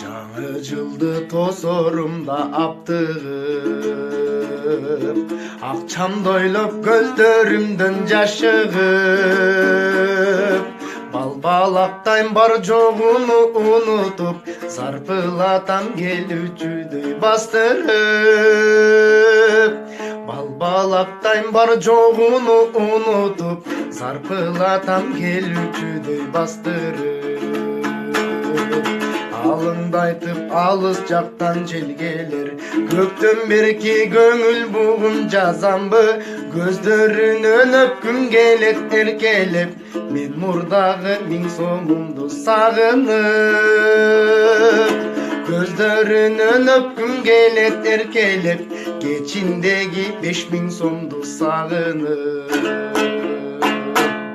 Жаңы жылды тосорумда аптығып, акчамды ойлоп көздөрүмдөн жашыгып, балбалактайм бар жогуну унутуп, зарпылатам келүүчүдөй бастырып. Балбалактайм бар жогуну унутуп, зарпылатам келүүчүдөй бастырып. Алыңды айтып алыс жактан жел келер, көктөн берки көңүл бугум жазамбы, көздөрүнөн өпкүм келет эркелеп, мен мурдагы 1000 сомумду сагынып. Көздөрүнөн өпкүм келет эркелеп, кечиндеги 5000 сомду сагынып.